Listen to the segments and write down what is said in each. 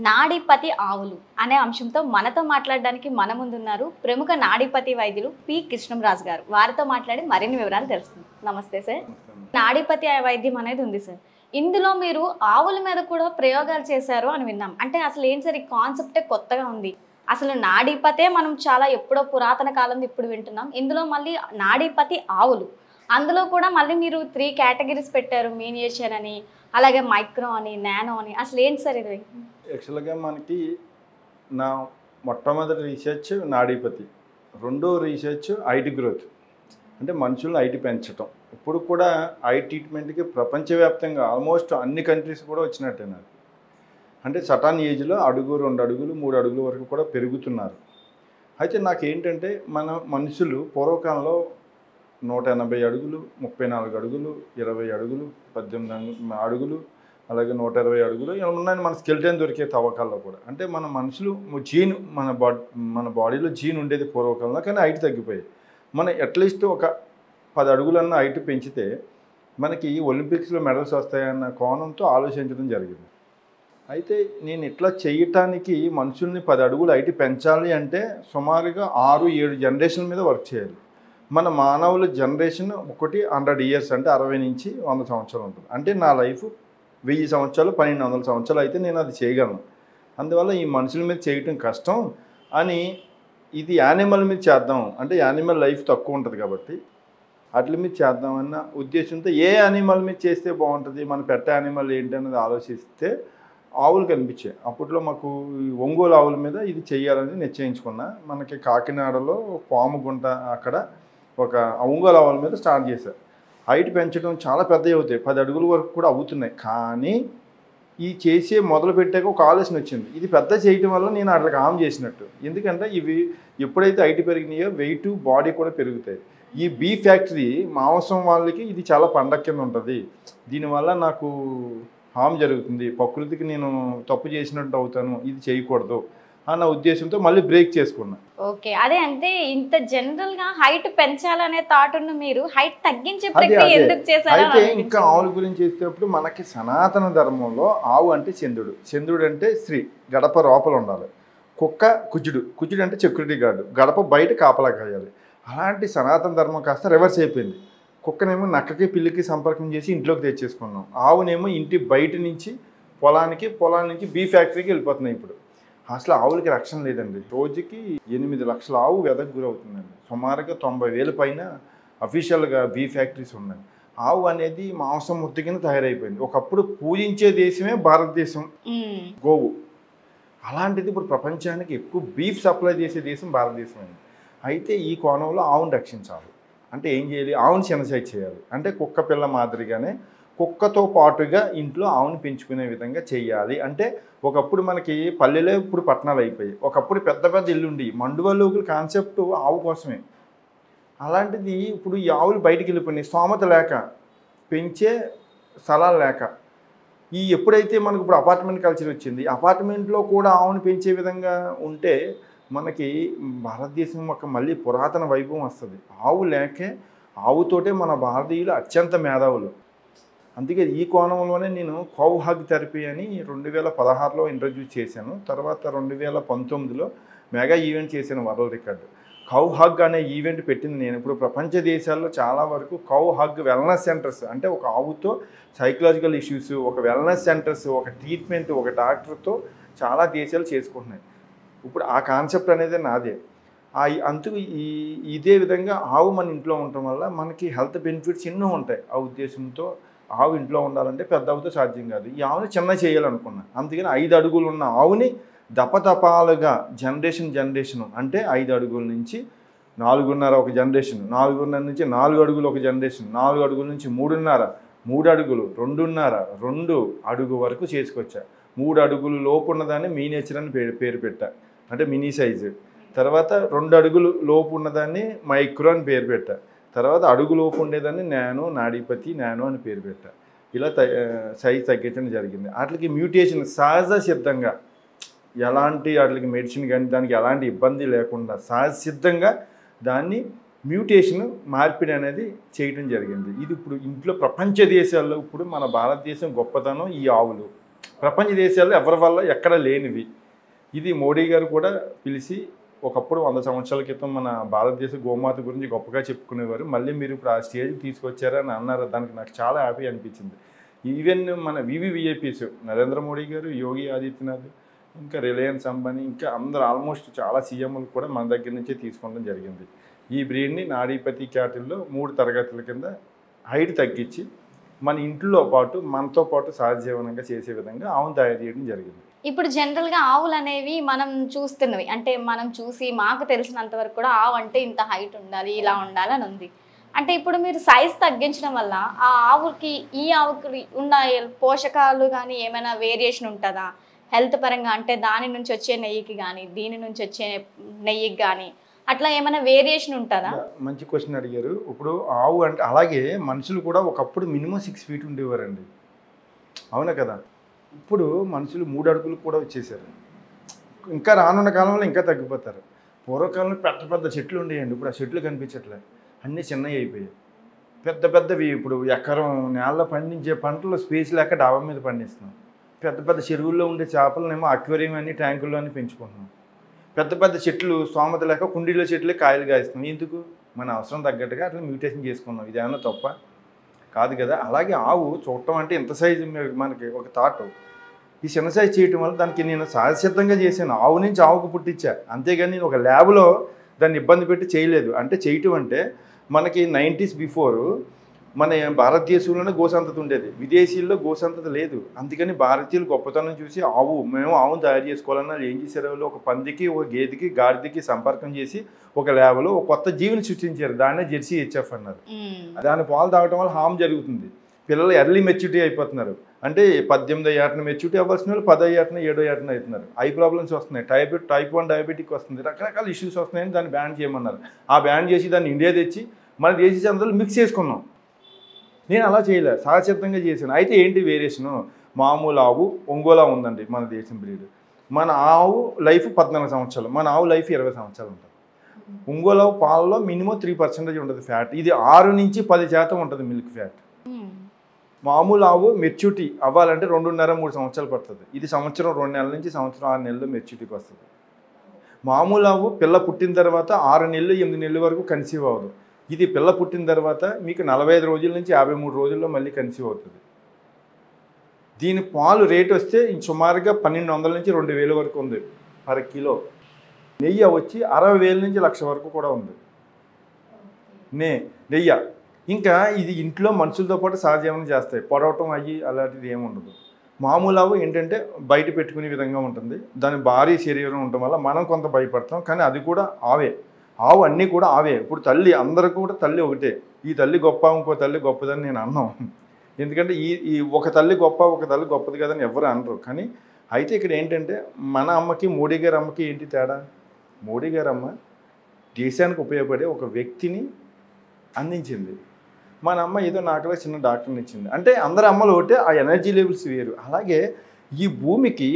నాడీపతి ఆవులు అనే అంశంతో మనతో మాట్లాడడానికి మన ముందున్నారు ప్రముఖ నాడీపతి వైద్యులు పి కృష్ణంరాజు గారు. వారితో మాట్లాడి మరిన్ని వివరాలు తెలుసుకుందాం. నమస్తే సార్. నాడీపతి వైద్యం అనేది ఉంది సార్. ఇందులో మీరు ఆవుల మీద కూడా ప్రయోగాలు చేశారు అని విన్నాం. అంటే అసలు ఏంటి సార్, ఈ కాన్సెప్టే కొత్తగా ఉంది. అసలు నాడీపతే మనం చాలా ఎప్పుడో పురాతన కాలం ఇప్పుడు వింటున్నాం. ఇందులో మళ్ళీ నాడీపతి ఆవులు, అందులో కూడా మళ్ళీ మీరు 3 కేటగిరీస్ పెట్టారు. మీనియేచర్ అని, అలాగే మైక్రో అని, నానో అని. అసలు ఏంటి సార్ ఇది? యాక్చువల్గా మనకి నా మొట్టమొదటి రీసెర్చ్ నాడీపతి, రెండో రీసెర్చ్ ఐటి గ్రోత్, అంటే మనుషులను ఐటి పెంచటం. ఇప్పుడు కూడా ఐ ట్రీట్మెంట్కి ప్రపంచవ్యాప్తంగా ఆల్మోస్ట్ అన్ని కంట్రీస్ కూడా వచ్చినట్టే నాకు. అంటే సటాన్ ఏజ్లో అడుగు, 2 అడుగులు, 3 అడుగుల వరకు కూడా పెరుగుతున్నారు. అయితే నాకేంటంటే మన మనుషులు పూర్వకాలంలో 180 అడుగులు, 34 అడుగులు, 20 అడుగులు, 18 అడుగులు, అలాగే 120 అడుగులు ఇలా ఉన్నాయని మన స్కెల్టన్ దొరికే తవ్వకాల్లో కూడా. అంటే మన మనుషులు జీన్ మన బాడీలో జీన్ ఉండేది పూర్వకాలంలో, కానీ హైట్ తగ్గిపోయాయి. మనం అట్లీస్ట్ ఒక 10 అడుగులన్న హైట్ పెంచితే మనకి ఒలింపిక్స్లో మెడల్స్ వస్తాయన్న కోణంతో ఆలోచించడం జరిగింది. అయితే నేను ఇట్లా చేయటానికి మనుషుల్ని 10 అడుగులు హైట్ పెంచాలి అంటే సుమారుగా 6-7 జనరేషన్ల మీద వర్క్ చేయాలి. మన మానవుల జనరేషన్ ఒకటి 100 ఇయర్స్, అంటే 60 నుంచి 100 సంవత్సరాలు ఉంటుంది. అంటే నా లైఫ్ 1000 సంవత్సరాలు, 1200 సంవత్సరాలు అయితే నేను అది చేయగలను. అందువల్ల ఈ మనుషుల మీద చేయటం కష్టం అని ఇది యానిమల్ మీద చేద్దాం, అంటే యానిమల్ లైఫ్ తక్కువ ఉంటుంది కాబట్టి వాటి మీద చేద్దామన్న ఉద్దేశంతో ఏ యానిమల్ మీద చేస్తే బాగుంటుంది, మన పెద్ద యానిమల్ ఏంటనేది ఆలోచిస్తే ఆవులు కనిపించాయి. అప్పట్లో మాకు ఒంగోలు ఆవుల మీద ఇది చేయాలని నిశ్చయించుకున్నా. మనకి కాకినాడలో పాముగుంట అక్కడ ఒక ఒంగోలు ఆవుల మీద స్టార్ట్ చేశారు. హైట్ పెంచడం చాలా పెద్దవి అవుతాయి, 10 అడుగుల వరకు కూడా అవుతున్నాయి. కానీ ఈ చేసే మొదలు పెట్టాక ఒక ఆలోచన వచ్చింది, ఇది పెద్ద చేయటం వల్ల నేను అట్లా హామ్ చేసినట్టు. ఎందుకంటే ఇవి ఎప్పుడైతే హైట్ పెరిగినాయో వెయిట్, బాడీ కూడా పెరుగుతాయి. ఈ బీ ఫ్యాక్టరీ మాంసం వాళ్ళకి ఇది చాలా పండగ కింద ఉంటుంది. దీనివల్ల నాకు హామ్ జరుగుతుంది, ప్రకృతికి నేను తప్పు చేసినట్టు అవుతాను, ఇది చేయకూడదు అన్న ఉద్దేశంతో మళ్ళీ బ్రేక్ చేసుకున్నా. ఓకే, అదే అంటే ఇంత జనరల్ గా హైట్ పెంచాలనే థాట్ ఉన్న మీరు హైట్ తగ్గించే ప్రక్రియ ఎందుకు చేశారు? అయితే ఇంకా ఆవుల గురించి చేసేటప్పుడు మనకి సనాతన ధర్మంలో ఆవు అంటే చంద్రుడు, చంద్రుడు అంటే స్త్రీ, గడప లోపల ఉండాలి. కుక్క కుజుడు, కుజుడు అంటే సెక్యూరిటీ గార్డు, గడప బయట కాపలా కాయాలి. అలాంటి సనాతన ధర్మం కాస్త రివర్స్ అయిపోయింది. కుక్కనేమో నక్కకి పిల్లికి సంపర్కం చేసి ఇంట్లోకి తెచ్చేసుకున్నాం. ఆవునేమో ఇంటి బయట నుంచి పొలానికి, పొలాల నుంచి బీ ఫ్యాక్టరీకి వెళ్ళిపోతున్నాయి. ఇప్పుడు అసలు ఆవులకి రక్షణ లేదండి. రోజుకి 8 లక్షల ఆవు వెదకు గురవుతుందండి. సుమారుగా 90,000 పైన అఫీషియల్గా బీ ఫ్యాక్టరీస్ ఉన్నాయి. ఆవు అనేది మాంసం ముద్ద కింద తయారైపోయింది. ఒకప్పుడు పూజించే దేశమే భారతదేశం, గోవు. అలాంటిది ఇప్పుడు ప్రపంచానికి ఎక్కువ బీఫ్ సప్లై చేసే దేశం భారతదేశం అయింది. అయితే ఈ కోణంలో ఆవును రక్షించాలి అంటే ఏం చేయాలి? ఆవును సెన్సైజ్ చేయాలి. అంటే కుక్క పిల్ల మాదిరిగానే కుక్కతో పాటుగా ఇంట్లో ఆవును పెంచుకునే విధంగా చేయాలి. అంటే ఒకప్పుడు మనకి పల్లెలే ఇప్పుడు పట్టణాలు అయిపోయాయి. ఒకప్పుడు పెద్ద పెద్ద ఇల్లుండి మండువలోకుల కాన్సెప్ట్ ఆవు కోసమే. అలాంటిది ఇప్పుడు ఈ ఆవులు బయటికి వెళ్ళిపోయినాయి, స్తోమత లేక, పెంచే స్థలాలు లేక. ఎప్పుడైతే మనకు ఇప్పుడు అపార్ట్మెంట్ కల్చర్ వచ్చింది, అపార్ట్మెంట్లో కూడా ఆవును పెంచే విధంగా ఉంటే మనకి భారతదేశం ఒక మళ్ళీ పురాతన వైభవం వస్తుంది. ఆవు లేకే, ఆవుతోటే మన భారతీయులు అత్యంత మేధావులు. అందుకే ఈ కోణంలోనే నేను కౌ హగ్ థెరపీ అని 2016లో ఇంట్రడ్యూస్ చేశాను. తర్వాత 2019లో మెగా ఈవెంట్ చేశాను, వరల్డ్ రికార్డు. కౌ హగ్ అనే ఈవెంట్ పెట్టింది నేను. ఇప్పుడు ప్రపంచ దేశాల్లో చాలా వరకు కౌ హగ్ వెల్నెస్ సెంటర్స్, అంటే ఒక ఆవుతో సైకలాజికల్ ఇష్యూస్, ఒక వెల్నెస్ సెంటర్స్, ఒక ట్రీట్మెంట్, ఒక డాక్టర్తో చాలా దేశాలు చేసుకుంటున్నాయి. ఇప్పుడు ఆ కాన్సెప్ట్ అనేది నాదే. అందుకు ఇదే విధంగా ఆవు మన ఇంట్లో ఉండటం వల్ల మనకి హెల్త్ బెనిఫిట్స్ ఎన్నో ఉంటాయి. ఆ ఉద్దేశంతో ఆవు ఇంట్లో ఉండాలంటే పెద్ద ఆవుతో సాధ్యం కాదు. ఈ ఆవుని చిన్న చేయాలనుకున్నా. అందుకని 5 అడుగులు ఉన్న ఆవుని దపదపాలుగా జనరేషన్ అంటే 5 అడుగుల నుంచి 4.5 ఒక జనరేషన్, 4.5 నుంచి 4 అడుగులు ఒక జనరేషన్, 4 అడుగుల నుంచి 3.5, 3 అడుగులు, 2.5, 2 అడుగు వరకు చేసుకొచ్చా. 3 అడుగులు లోపు ఉన్నదాన్ని మీనియేచర్ అని పేరు పెట్టా, అంటే మినీ సైజు. తర్వాత 2 అడుగులు లోపు ఉన్నదాన్ని మైక్రో అని పేరు పెట్టా. తర్వాత అడుగులోపు ఉండేదాన్ని నానో, నాడీపతి నానో అని పేరు పెట్టా. ఇలా సైజ్ తగ్గించడం జరిగింది. వాటికి మ్యూటేషన్ సహజ సిద్ధంగా, ఎలాంటి వాటికి మెడిసిన్ కానీ దానికి ఎలాంటి ఇబ్బంది లేకుండా సహజ సిద్ధంగా దాన్ని మ్యూటేషన్, మార్పిడి అనేది చేయడం జరిగింది. ఇది ఇప్పుడు ఇంట్లో ప్రపంచ దేశాల్లో ఇప్పుడు మన భారతదేశం గొప్పతనం ఈ ఆవులు. ప్రపంచ దేశాల్లో ఎవరి వల్ల ఎక్కడ లేనివి. ఇది మోడీ గారు కూడా పిలిచి ఒకప్పుడు 100 సంవత్సరాల క్రితం మన భారతదేశ గోమాత గురించి గొప్పగా చెప్పుకునేవారు. మళ్ళీ మీరు ఇప్పుడు ఆ స్టేజ్కి తీసుకొచ్చారా అని అన్నారు. దానికి నాకు చాలా హ్యాపీ అనిపించింది. ఈవెన్ మన వివిఐపీస్ నరేంద్ర మోడీ గారు, యోగి ఆదిత్యనాథ్, ఇంకా రిలయన్స్ అంబానీ, ఇంకా అందరూ ఆల్మోస్ట్ చాలా సీఎంలు కూడా మన దగ్గర నుంచే తీసుకోవడం జరిగింది. ఈ బ్రీడ్ని నాడీపతి క్యాటిల్లో 3 తరగతుల కింద హైట్ తగ్గించి మన ఇంట్లో పాటు మనతో పాటు సహజీవనంగా చేసే విధంగా ఆవును తయారు చేయడం జరిగింది. ఇప్పుడు జనరల్గా ఆవులు అనేవి మనం చూస్తున్నవి, అంటే మనం చూసి మాకు తెలిసినంత వరకు కూడా ఆవు అంటే ఇంత హైట్ ఉండాలి, ఇలా ఉండాలి అని ఉంది. అంటే ఇప్పుడు మీరు సైజ్ తగ్గించడం వల్ల ఆ ఆవుకి ఈ ఆవుకి ఉన్న పోషకాలు కానీ ఏమైనా వేరియేషన్ ఉంటుందా హెల్త్ పరంగా? అంటే దాని నుంచి వచ్చే నెయ్యికి కానీ దీని నుంచి వచ్చే నెయ్యికి కానీ అట్లా ఏమైనా వేరియేషన్ ఉంటుందా? మంచి క్వశ్చన్ అడిగారు. ఇప్పుడు ఆవు అంటే అలాగే మనుషులు కూడా ఒకప్పుడు మినిమం 6 ఫీట్ ఉండేవారండి, అవునా కదా? ఇప్పుడు మనుషులు 3 అడుగులు కూడా వచ్చేసారు. ఇంకా రానున్న కాలంలో ఇంకా తగ్గిపోతారు. పూర్వకాలంలో పెద్ద పెద్ద చెట్లు ఉండేయండి, ఇప్పుడు ఆ చెట్లు కనిపించట్లే, అన్నీ చిన్నవి అయిపోయాయి. పెద్ద పెద్దవి ఇప్పుడు ఎకరం నేలలో పండించే పంటలు స్పేస్ లేక డాబా మీద పండిస్తున్నాం. పెద్ద పెద్ద చెరువుల్లో ఉండే చేపలనేమో అక్వేరియం అని ట్యాంకుల్లో అని పెంచుకుంటున్నాం. పెద్ద పెద్ద చెట్లు స్తోమత లేక కుండీలో చెట్లే కాయలు కాయిస్తున్నాం. ఎందుకు? మన అవసరం తగ్గట్టుగా అట్లా మ్యూటేషన్ చేసుకున్నాం. ఇది ఏమన్నా తప్ప కాదు కదా. అలాగే ఆవు చూడటం అంటే ఇంత సైజు మనకి ఒక థాట్, ఈ చిన్న సైజు చేయటం వల్ల దానికి నేను సహజసిద్ధంగా చేశాను. ఆవు నుంచి ఆవుకు పుట్టించా, అంతేగాని నేను ఒక ల్యాబ్లో దాన్ని ఇబ్బంది పెట్టి చేయలేదు. అంటే చేయటం అంటే మనకి 90s బిఫోర్ మన భారతదేశంలోనే గోసంతతి ఉండేది, విదేశీల్లో గోసంతతి లేదు. అందుకని భారతీయులు గొప్పతనం చూసి మేము ఆవును తయారు చేసుకోవాలన్నా ఏం చేశారు, వాళ్ళు ఒక పందికి, ఒక గేదెకి, గాడిదకి సంపర్కం చేసి ఒక ల్యాబ్లో ఒక కొత్త జీవిని సృష్టించారు. దాన్నే జెర్సీ హెచ్ఎఫ్ అన్నారు. దాని పాలు తాగటం వల్ల హామ్ జరుగుతుంది, పిల్లలు ఎర్లీ మెచ్యూరిటీ అయిపోతున్నారు. అంటే 18 ఏటన మెచ్యూరిటీ అవ్వాల్సిన వాళ్ళు 10 ఏటన 7 ఏటన అవుతున్నారు. ఐ ప్రాబ్లమ్స్ వస్తున్నాయి, టైప్ 1 డయాబెటిక్ వస్తుంది, రకరకాల ఇష్యూస్ వస్తున్నాయని దాన్ని బ్యాన్ చేయమన్నారు. ఆ బ్యాన్ చేసి దాన్ని ఇండియా తెచ్చి మన దేశీ అందులో మిక్స్ చేసుకున్నాం. నేను అలా చేయలే, సహజసిద్ధంగా చేశాను. అయితే ఏంటి వేరియేషను? మామూలు ఆవు ఒంగోలా ఉందండి మన దేశం బ్రీడ్. మన ఆవు లైఫ్ 14 సంవత్సరాలు, మన ఆవు లైఫ్ 20 సంవత్సరాలు ఉంటుంది. ఒంగోలు పాలలో మినిమం 3% ఉంటుంది ఫ్యాట్. ఇది 6 నుంచి 10% ఉంటుంది మిల్క్ ఫ్యాట్. మామూలు ఆవు మెచ్యూరిటీ అవ్వాలంటే 2.5-3 సంవత్సరాలు పడుతుంది. ఇది సంవత్సరం 2 నెలల నుంచి సంవత్సరం 6 నెలలు మెచ్యూరిటీకి వస్తుంది. మామూలు ఆవు పిల్ల పుట్టిన తర్వాత 6 నెలలు 8 నెలల వరకు కన్సీవ్ అవ్వదు. ఇది పిల్ల పుట్టిన తర్వాత మీకు 45 రోజుల నుంచి 53 రోజుల్లో మళ్ళీ కన్సీవ్ అవుతుంది. దీని పాలు రేట్ వస్తే సుమారుగా 1200 నుంచి 2000 వరకు ఉంది పర్ కిలో. నెయ్యి వచ్చి 60,000 నుంచి 1,00,000 వరకు కూడా ఉంది నెయ్యి. ఇంకా ఇది ఇంట్లో మనుషులతో పాటు సహజీవనం చేస్తాయి, పొడవటం అయ్యి అలాంటిది ఏమి ఉండదు. మామూలు ఆవు ఏంటంటే బయట పెట్టుకునే విధంగా ఉంటుంది, దాని భారీ శరీరం ఉండటం వల్ల మనం కొంత భయపడతాం, కానీ అది కూడా ఆవే. ఆవు అన్నీ కూడా ఆవే. ఇప్పుడు తల్లి అందరికీ కూడా తల్లి ఒకటే. ఈ తల్లి గొప్ప, ఇంకో తల్లి గొప్పదని నేను అన్నాం. ఎందుకంటే ఈ ఒక తల్లి గొప్ప, ఒక తల్లి గొప్పది కదని ఎవరు అనరు. కానీ అయితే ఇక్కడ ఏంటంటే మన అమ్మకి మోడీ గారి అమ్మకి ఏంటి తేడా? మోడీ గారి అమ్మ దేశానికి ఉపయోగపడే ఒక వ్యక్తిని అందించింది. మన అమ్మ ఏదో నాకులా చిన్న డాక్టర్ని ఇచ్చింది. అంటే అందరి అమ్మలు ఒకటే, ఆ ఎనర్జీ లెవెల్స్ వేరు. అలాగే ఈ భూమికి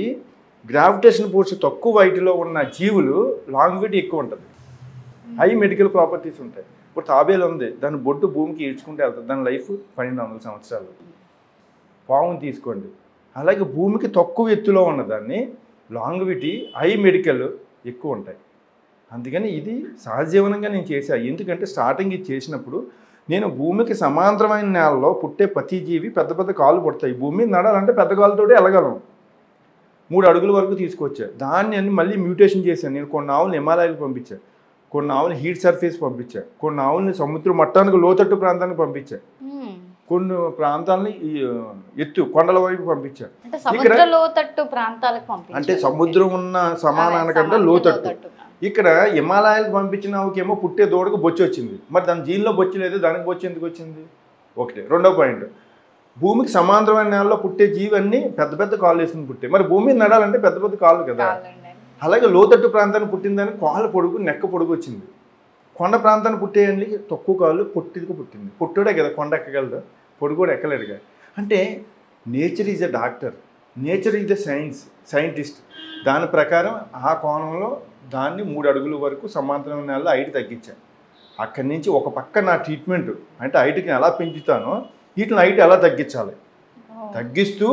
గ్రావిటేషన్ ఫోర్స్ తక్కువ వైట్లో ఉన్న జీవులు లాంగ్విటీ ఎక్కువ ఉంటుంది, హై మెడికల్ ప్రాపర్టీస్ ఉంటాయి. ఇప్పుడు తాబేలు ఉంది, దాని బొడ్డు భూమికి ఈడ్చుకుంటే వెళ్తుంది, దాని లైఫ్ 1200 సంవత్సరాలు. పావును తీసుకోండి, అలాగే భూమికి తక్కువ ఎత్తులో ఉన్నదాన్ని లాంగ్విటీ, హై మెడికల్ ఎక్కువ ఉంటాయి. అందుకని ఇది సహజీవనంగా నేను చేశాను. ఎందుకంటే స్టార్టింగ్ ఇది చేసినప్పుడు నేను భూమికి సమాంతరమైన నేలలో పుట్టే ప్రతి జీవి పెద్ద పెద్ద కాళ్ళు పుడతాయి. భూమి మీద నడాలంటే పెద్ద కాళ్ళతోటే వెళ్ళగలం. 3 అడుగుల వరకు తీసుకొచ్చా. దాన్ని అన్ని మళ్ళీ మ్యూటేషన్ చేశాను. నేను కొన్ని ఆవులను హిమాలయాలకు పంపించాను, కొన్ని ఆవులు హీట్ సర్ఫేస్ పంపించా, కొన్ని ఆవుల్ని సముద్ర మట్టానికి లోతట్టు ప్రాంతానికి పంపించా, కొన్ని ప్రాంతాలని ఎత్తు కొండల వైపు పంపించా. అంటే సముద్రం ఉన్న సమానానికంటే లోతట్టు. ఇక్కడ హిమాలయాలకు పంపించిన ఆవుకేమో పుట్టే దూడకు బొచ్చి వచ్చింది, మరి దాని జీన్లో బొచ్చి లేదు, దానికి బొచ్చి ఎందుకు వచ్చింది? ఒకటి. రెండో పాయింట్, భూమికి సమాంతరమైన నేలలో పుట్టే జీవన్నీ పెద్ద పెద్ద కాళ్ళు వేసుకుని పుట్టే, మరి భూమి మీద నడాలంటే పెద్ద పెద్ద కాళ్ళు కదా. అలాగే లోతట్టు ప్రాంతాన్ని పుట్టిందని కాళ్ళ పొడుగు, నెక్క పొడుగు వచ్చింది. కొండ ప్రాంతాన్ని పుట్టేయండి తక్కువ కాళ్ళు, పొట్టిదిగా పుట్టింది. పొట్టుడే కదా కొండ ఎక్కగలదు, పొడుగు కూడా ఎక్కలేడుగా. అంటే nature is a doctor, nature is a scientist. దాని ప్రకారం ఆ కోణంలో దాన్ని 3 అడుగుల వరకు సమాంతరమైన నేలలో హైట్ తగ్గించాను. అక్కడి నుంచి ఒక పక్క నా ట్రీట్మెంట్ అంటే హైట్కి ఎలా పెంచుతానో వీటిని హైట్ ఎలా తగ్గించాలి, తగ్గిస్తూ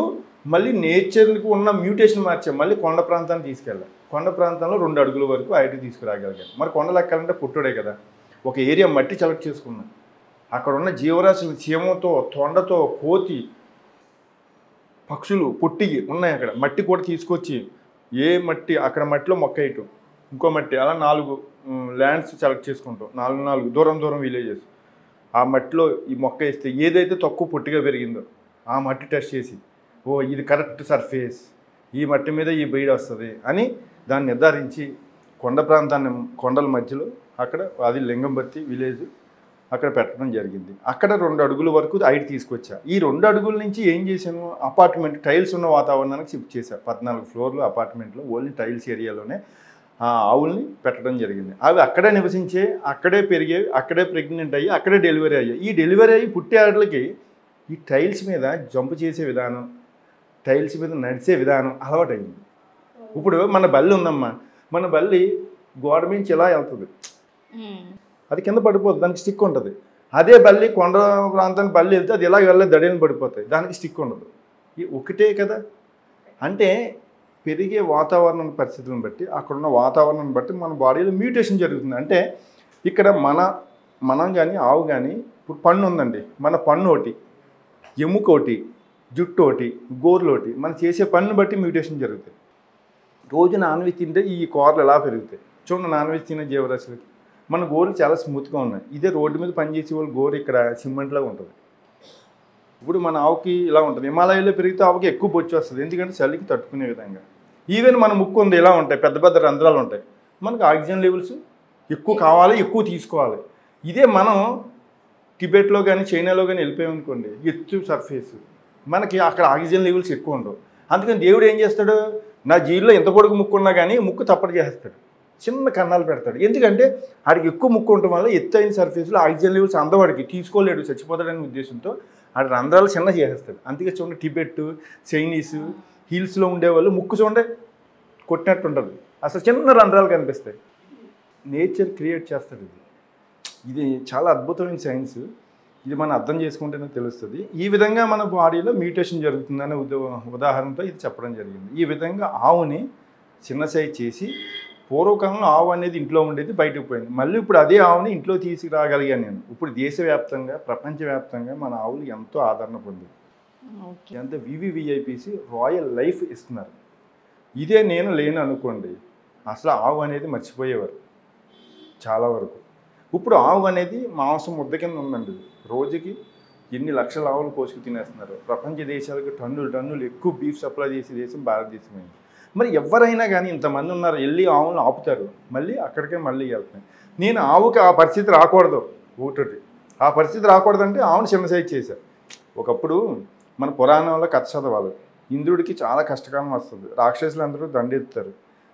మళ్ళీ నేచర్కి ఉన్న మ్యూటేషన్ మార్చాం, మళ్ళీ కొండ ప్రాంతాన్ని తీసుకెళ్ళాం. కొండ ప్రాంతంలో 2 అడుగుల వరకు హైట్కి తీసుకురాగలిగాం. మరి కొండలు ఎక్కాలంటే పుట్టుడే కదా. ఒక ఏరియా మట్టి సెలెక్ట్ చేసుకున్నాం. అక్కడ ఉన్న జీవరాశులు చీమతో, తొండతో, కోతి, పక్షులు, పొట్టిగి ఉన్నాయి. అక్కడ మట్టి కూడా తీసుకొచ్చి ఏ మట్టి అక్కడ మట్టిలో మొక్క వేయటం, ఇంకో మట్టి, అలా 4 ల్యాండ్స్ సెలెక్ట్ చేసుకుంటాం. 4 దూరం దూరం విలేజెస్. ఆ మట్టిలో ఈ మొక్క వేస్తే ఏదైతే తక్కువ పొట్టిగా పెరిగిందో ఆ మట్టి టెస్ట్ చేసి, ఓ ఇది కరెక్ట్ సర్ఫేస్, ఈ మట్టి మీద ఈ బీడ్ వస్తుంది అని దాన్ని నిర్ధారించి కొండ ప్రాంతాన్ని, కొండల మధ్యలో అక్కడ అది లింగంబత్తి విలేజ్ అక్కడ పెట్టడం జరిగింది. అక్కడ 2 అడుగుల వరకు హైట్ తీసుకొచ్చా. ఈ 2 అడుగుల నుంచి ఏం చేశాను, అపార్ట్మెంట్ టైల్స్ ఉన్న వాతావరణానికి షిఫ్ట్ చేశా. 14 ఫ్లోర్లు అపార్ట్మెంట్లో ఓన్లీ టైల్స్ ఏరియాలోనే ఆ ఆవుల్ని పెట్టడం జరిగింది. అవి అక్కడే నివసించే, అక్కడే పెరిగేవి, అక్కడే ప్రెగ్నెంట్ అయ్యి, అక్కడే డెలివరీ అయ్యాయి. ఈ డెలివరీ అయ్యి పుట్టే ఆటలకి ఈ టైల్స్ మీద జంప్ చేసే విధానం, టైల్స్ మీద నడిచే విధానం అలవాటైంది. ఇప్పుడు మన బల్లి ఉందమ్మా, మన బల్లి గోడ మించి ఇలా వెళ్తుంది, అది కింద పడిపోతుంది, దానికి స్టిక్ ఉంటుంది. అదే బల్లి కొండ ప్రాంతానికి బల్లి వెళ్తే అది ఇలా వెళ్ళే దడిని పడిపోతాయి, దానికి స్టిక్ ఉండదు. ఒకటే కదా. అంటే పెరిగే వాతావరణ పరిస్థితులను బట్టి, అక్కడున్న వాతావరణం బట్టి మన బాడీలో మ్యూటేషన్ జరుగుతుంది. అంటే ఇక్కడ మనం కానీ ఆవు కానీ, ఇప్పుడు పన్ను ఉందండి, మన పన్ను ఒకటి, ఎముక ఒకటి, జుట్టు ఒకటి, గోర్లు ఒకటి, మనం చేసే పన్ను బట్టి మ్యూటేషన్ జరుగుతాయి. రోజు నాన్ వెజ్ తింటే ఈ కూరలు ఎలా పెరుగుతాయి చూడండి. నాన్ వెజ్ తినే జీవరాశులకి మన గోర్లు చాలా స్మూత్గా ఉన్నాయి. ఇదే రోడ్డు మీద పనిచేసే వాళ్ళు గోరు ఇక్కడ సిమెంట్లాగా ఉంటుంది. ఇప్పుడు మన ఆవుకి ఇలా ఉంటుంది. హిమాలయాల్లో పెరిగితే ఆవుకి ఎక్కువ బొచ్చు వస్తుంది, ఎందుకంటే చలికి తట్టుకునే విధంగా. ఈవెన్ మన ముక్కు ఉంది, ఇలా ఉంటాయి, పెద్ద పెద్ద రంధ్రాలు ఉంటాయి. మనకు ఆక్సిజన్ లెవెల్స్ ఎక్కువ కావాలి, ఎక్కువ తీసుకోవాలి. ఇదే మనం టిబెట్లో కానీ చైనాలో కానీ వెళ్ళిపోయామనుకోండి, ఎత్తు సర్ఫేస్, మనకి అక్కడ ఆక్సిజన్ లెవెల్స్ ఎక్కువ ఉండవు. అందుకని దేవుడు ఏం చేస్తాడు, నా జీవిలో ఎంత పొడుగు ముక్కు ఉన్నా కానీ ముక్కు తప్పటి చేస్తాడు, చిన్న కన్నాలు పెడతాడు. ఎందుకంటే ఆడికి ఎక్కువ ముక్కు ఉండటం వల్ల ఎత్తైన సర్ఫేస్లో ఆక్సిజన్ లెవెల్స్ అందవాడికి తీసుకోలేడు, చచ్చిపోతాడనే ఉద్దేశంతో ఆడి రంధ్రాలు చిన్న చేసేస్తాడు. అందుకే చూడండి టిబెట్, చైనీస్ హిల్స్లో ఉండేవాళ్ళు ముక్కు చూడండి కొట్టినట్టు ఉంటుంది, అసలు చిన్న రంధ్రాలు కనిపిస్తాయి. నేచర్ క్రియేట్ చేస్తాడు. ఇది చాలా అద్భుతమైన సైన్స్. ఇది మనం అర్థం చేసుకుంటేనే తెలుస్తుంది. ఈ విధంగా మన బాడీలో మ్యూటేషన్ జరుగుతుందనే ఉదాహరణతో ఇది చెప్పడం జరిగింది. ఈ విధంగా ఆవుని చిన్న సైజ్ చేసి, పూర్వకాలంలో ఆవు అనేది ఇంట్లో ఉండేది, బయటకు పోయింది. మళ్ళీ ఇప్పుడు అదే ఆవుని ఇంట్లో తీసుకురాగలిగాను నేను. ఇప్పుడు దేశవ్యాప్తంగా, ప్రపంచవ్యాప్తంగా మన ఆవులు ఎంతో ఆదరణ పొందింది. ఎంత వివివిఐపిసి రాయల్ లైఫ్ ఇస్తున్నారు. ఇదే నేను లేను అనుకోండి, అసలు ఆవు అనేది మర్చిపోయేవారు చాలా వరకు. ఇప్పుడు ఆవు అనేది మాంసం ముద్ద కింద ఉందండి. రోజుకి ఎన్ని లక్షల ఆవులు కోసుకు తినేస్తున్నారు. ప్రపంచ దేశాలకు టన్నులు ఎక్కువ బీఫ్ సప్లై చేసే దేశం భారతదేశమైంది. మరి ఎవరైనా కానీ ఇంతమంది ఉన్నారు, వెళ్ళి ఆవులను ఆపుతారు, మళ్ళీ అక్కడికే మళ్ళీ వెళ్తున్నాయి. నేను ఆవుకి ఆ పరిస్థితి రాకూడదు, ఒకటి ఆ పరిస్థితి రాకూడదంటే ఆవును చిన్న సైజ్ చేశారు. ఒకప్పుడు మన పురాణంలో కథ చదవాలి, ఇంద్రుడికి చాలా కష్టకాలం వస్తుంది, రాక్షసులందరూ దండెత్తారు,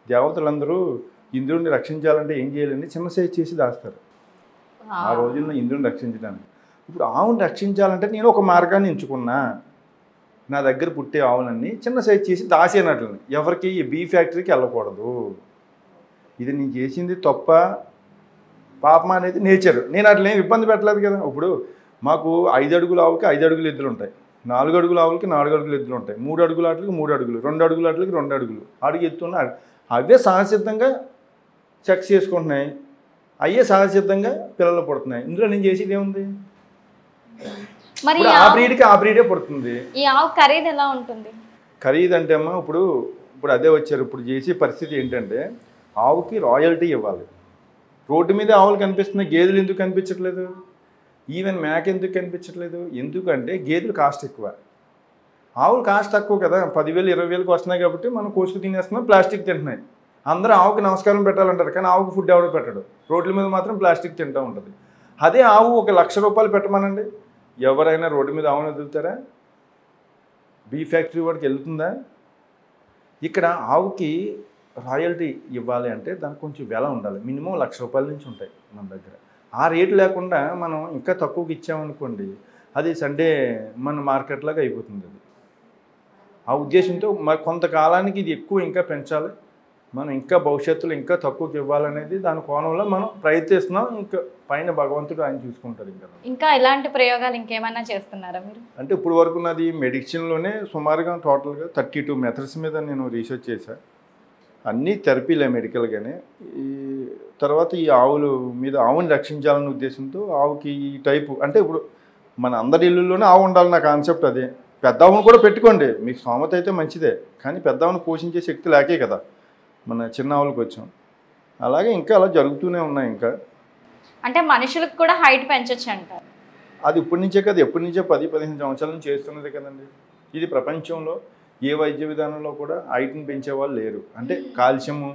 దేవతలందరూ ఇంద్రుడిని రక్షించాలంటే ఏం చేయాలంటే చిన్న సైజ్ చేసి దాస్తారు ఆ రోజుల్లో ఇంద్రుడిని రక్షించడానికి. ఇప్పుడు ఆవును రక్షించాలంటే నేను ఒక మార్గాన్ని ఎంచుకున్నా, నా దగ్గర పుట్టే ఆవులన్నీ చిన్న సైజ్ చేసి దాసేనట్లని, ఎవరికి ఈ బీ ఫ్యాక్టరీకి వెళ్ళకూడదు. ఇది నేను చేసింది తప్ప పాపం అనేది నేచర్. నేను అట్లా ఏం ఇబ్బంది పెట్టలేదు కదా. ఇప్పుడు మాకు 5 అడుగుల ఆవుకి 5 అడుగుల ఎద్దులు ఉంటాయి, 4 అడుగుల ఆవులకి 4 అడుగుల ఎద్దులు ఉంటాయి, 3 అడుగుల ఆటలకి 3 అడుగులు, 2 అడుగుల ఆటలకి 2 అడుగులు అడుగు ఎత్తున్న అవే సహజసిద్ధంగా సెక్స్ చేసుకుంటున్నాయి, అయ్యే సహజసిద్ధంగా పిల్లలు పుడుతున్నాయి. ఇందులో నేను చేసేది ఏముంది? మరి ఆ బ్రీడ్కి ఆ బ్రీడే పుడుతుంది. ఈ ఆవు ఖరీదు ఎలా ఉంటుంది? ఖరీదు అంటే అమ్మా ఇప్పుడు అదే వచ్చారు. ఇప్పుడు చేసే పరిస్థితి ఏంటంటే ఆవుకి రాయల్టీ ఇవ్వాలి. రోడ్డు మీద ఆవులు కనిపిస్తున్నాయి, గేదెలు ఎందుకు కనిపించట్లేదు? ఈవెన్ మేక ఎందుకు కనిపించట్లేదు? ఎందుకంటే గేదెలు కాస్ట్ ఎక్కువ, ఆవులు కాస్ట్ తక్కువ కదా. 10,000 20,000కి వస్తున్నాయి కాబట్టి మనం కోసుకు తినేస్తున్నాం, ప్లాస్టిక్ తింటున్నాయి. అందరూ ఆవుకి నమస్కారం పెట్టాలంటారు, కానీ ఆవుకి ఫుడ్ ఎవడో పెట్టడు, రోడ్ల మీద మాత్రం ప్లాస్టిక్ తింటూ ఉంటుంది. అదే ఆవు ₹1,00,000 పెట్టమనండి, ఎవరైనా రోడ్డు మీద ఆవును వదులుతారా? బీ ఫ్యాక్టరీ వాడికి వెళ్తుందా? ఇక్కడ ఆవుకి రాయల్టీ ఇవ్వాలి అంటే దానికి కొంచెం వెల ఉండాలి, మినిమం ₹1,00,000 నుంచి ఉంటాయి మన దగ్గర. ఆ రేటు లేకుండా మనం ఇంకా తక్కువకి ఇచ్చామనుకోండి, అది సండే మన మార్కెట్లాగా అయిపోతుంది. అది ఆ ఉద్దేశంతో మరి కొంతకాలానికి ఇది ఎక్కువ ఇంకా పెంచాలి, మనం ఇంకా భవిష్యత్తులో ఇంకా తక్కువకి ఇవ్వాలనేది దాని కోణంలో మనం ప్రయత్నిస్తున్నాం. ఇంకా పైన భగవంతుడు ఆయన చూసుకుంటారు. ఇంకా ఇలాంటి ప్రయోగాలు ఇంకేమైనా చేస్తున్నారా మీరు? అంటే ఇప్పుడు వరకు నాది మెడిసిన్లోనే సుమారుగా టోటల్గా 32 మెథడ్స్ మీద నేను రీసెర్చ్ చేశాను. అన్నీ థెరపీలే మెడికల్గానే. ఈ తర్వాత ఈ ఆవుల మీద ఆవుని రక్షించాలనే ఉద్దేశంతో ఆవుకి ఈ టైపు అంటే ఇప్పుడు మన అందరి ఇళ్ళల్లోనే ఆవు ఉండాలి నా కాన్సెప్ట్ అదే. పెద్ద ఆవును కూడా పెట్టుకోండి, మీకు స్తోమత అయితే మంచిదే, కానీ పెద్ద ఆవును పోషించే శక్తి లేకే కదా మన చిన్న ఆవులకు వచ్చాం. అలాగే ఇంకా అలా జరుగుతూనే ఉన్నాయి. ఇంకా అంటే మనుషులకు కూడా హైట్ పెంచొచ్చు అంటారు. అది ఇప్పటి నుంచే కదా, ఎప్పటి నుంచో 10-15 సంవత్సరాల నుంచి చేస్తున్నదే కదండి. ఇది ప్రపంచంలో ఏ వైద్య విధానంలో కూడా హైట్ని పెంచే వాళ్ళు లేరు. అంటే కాల్షియము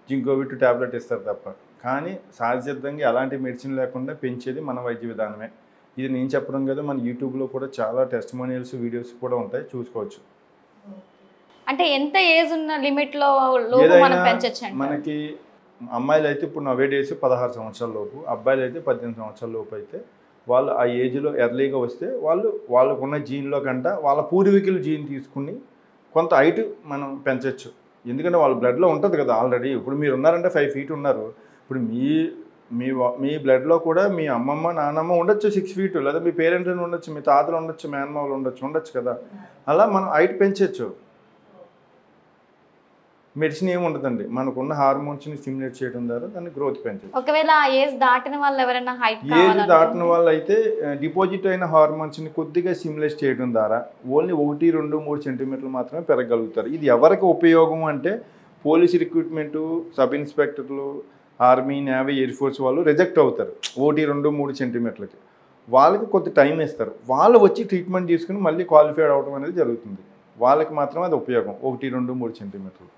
జింకోవిట్ ట్యాబ్లెట్ ఇస్తారు తప్ప, కానీ సహజసిద్ధంగా ఎలాంటి మెడిసిన్ లేకుండా పెంచేది మన వైద్య విధానమే. ఇది నేను చెప్పడం కదా, మన యూట్యూబ్లో కూడా చాలా టెస్టిమోనియల్స్ వీడియోస్ కూడా ఉంటాయి, చూసుకోవచ్చు. అంటే ఎంత ఏజ్ ఉన్న లిమిట్లో మనం పెంచొచ్చు అంటారు? మనకి అమ్మాయిలు అయితే ఇప్పుడు నవే డేస్ 16 సంవత్సరాల లోపు, అబ్బాయిలు అయితే 18 సంవత్సరాల లోపు అయితే వాళ్ళు ఆ ఏజ్లో ఎర్లీగా వస్తే వాళ్ళకున్న జీన్లో కంట వాళ్ళ పూర్వీకుల జీన్ తీసుకుని కొంత హైట్ మనం పెంచవచ్చు. ఎందుకంటే వాళ్ళ బ్లడ్లో ఉంటుంది కదా ఆల్రెడీ. ఇప్పుడు మీరు ఉన్నారంటే 5 feet ఉన్నారు. ఇప్పుడు మీ బ్లడ్లో కూడా మీ అమ్మమ్మ నాన్నమ్మ ఉండొచ్చు 6 feet, లేదా మీ పేరెంట్స్ ఉండొచ్చు, మీ తాతలు ఉండొచ్చు, మేనమావులు ఉండొచ్చు కదా. అలా మనం హైట్ పెంచవచ్చు. మెడిసిన్ ఏమి ఉండదండి, మనకున్న హార్మోన్స్ని స్టిమ్యులేట్ చేయడం ద్వారా దాన్ని గ్రోత్ పెంచచ్చు. ఒకవేళ ఆ ఏజ్ దాటిన వాళ్ళు ఎవరైనా హైట్ ఏజ్ దాటిన వాళ్ళు అయితే డిపాజిట్ అయిన హార్మోన్స్ని కొద్దిగా స్టిమ్యులేట్ చేయడం ద్వారా ఓన్లీ 1, 2, 3 సెంటీమీటర్లు మాత్రమే పెరగలుగుతారు. ఇది ఎవరికి ఉపయోగం అంటే పోలీస్ రిక్రూట్మెంటు, సబ్ ఇన్స్పెక్టర్లు, ఆర్మీ, నేవీ, ఎయిర్ ఫోర్స్ వాళ్ళు రిజెక్ట్ అవుతారు 1, 2, 3 సెంటీమీటర్లకి. వాళ్ళకి కొంత టైం ఇస్తారు, వాళ్ళు వచ్చి ట్రీట్మెంట్ తీసుకుని మళ్ళీ క్వాలిఫైడ్ అవడం అనేది జరుగుతుంది. వాళ్ళకి మాత్రమే అది ఉపయోగం 1, 2, 3 సెంటీమీటర్లు.